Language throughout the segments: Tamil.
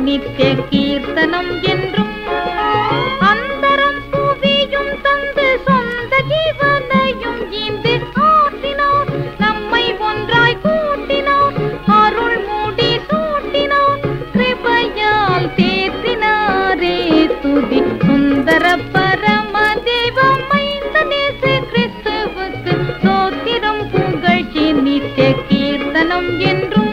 நித்திய கீர்த்தனம் என்றும் அந்தரம் புவியும் தந்து சொந்த ஜீவனையும் ஈந்து ஆற்றினார். நம்மை ஒன்றாய் கூட்டினார், அருள் மூடி சூட்டினார், கிருபையால் தேற்றினாரே துதி. சுந்தர பரம தெய்வம் மைந்த நேசு கிறிஸ்துவுக்கு ஸ்தோத்திரம் புகழ்ச்சி நித்திய கீர்த்தனம் என்றும்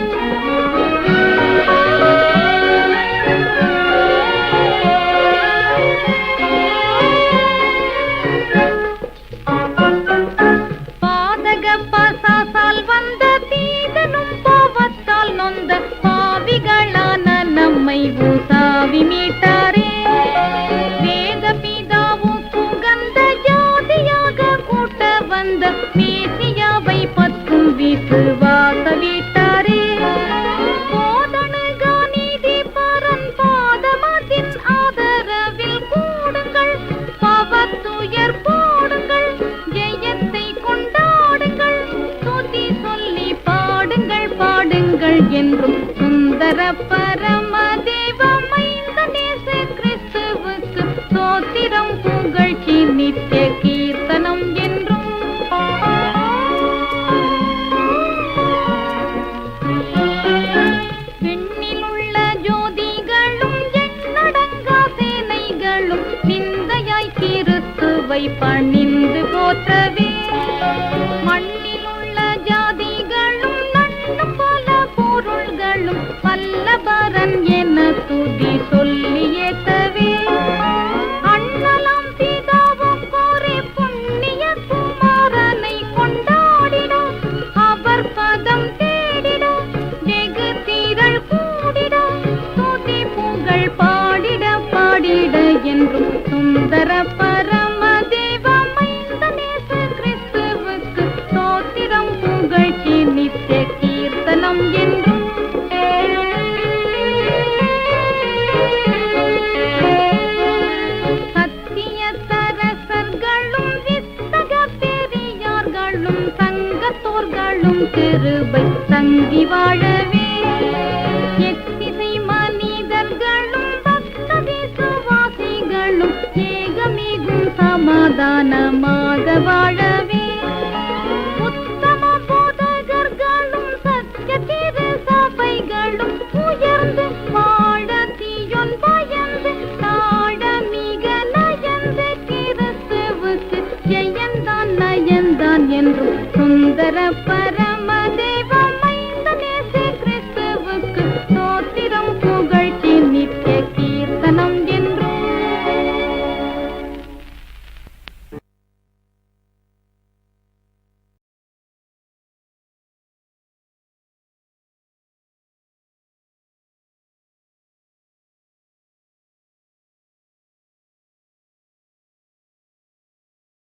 பசாசால் வந்த தீதனும் பாவத்தால் நொந்த பாவிகளான நம்மை ஊசாவி மீட்டாரே. வேத பிதாவும் சுகந்த ஜாதியாக கூட்ட வந்த மேசியாவை பத்தும் விசுவாச வீட்டாரே. போதனுகா நீதி பரன் பாதமதின் ஆதரவில் கூடுங்கள், பவத்துயர் போடுங்கள், ஜெயத்தை கொண்டாடுங்கள், துதி சொல்லி பாடுங்கள் பாடுங்கள் என்றும். சுந்தர பரம தெய்வம் மைந்த நேசு கிறிஸ்துவுக்கு ஸ்தோத்திரம் புகழ்ச்சி நித்திய கீர்த்தனம் என்றும். விண்ணிலுள்ள ஜோதிகளும் எண்ணடங்கா சேனைகளும் விந்தையாய் கிறிஸ்துவை பணிந்து போற்றவே. மண்ணிலுள்ள ஜாதிகளும் நன்னும் பல பொருள்களும் வல்லபரன் என துதி சொல்லி ஏத்தவே. அண்ணலாம் பிதாவும் கோரி புண்ணிய குமாரனை கொண்டாடினோம், அவர் பதம் தேடினோம், வெகு தீரள் கூடினோம், துதி புகழ் பாடிட பாடிட என்றும். சுந்தர பரம தெய்வம் மைந்த நேசு கிறிஸ்துவுக்கு ஸ்தோத்திரம் புகழ்ச்சி நித்திய கீர்த்தனம் என்றும். சத்திய தரசர்களும் வித்தக பெரியார்களும் சங்கத்தோர்களும் கிருபை தங்கி வாழவே. எத்திசை மனிதர்களும் பக்த விசுவாசிகளும் ஏகமிகும் சமாதானமாக வாழ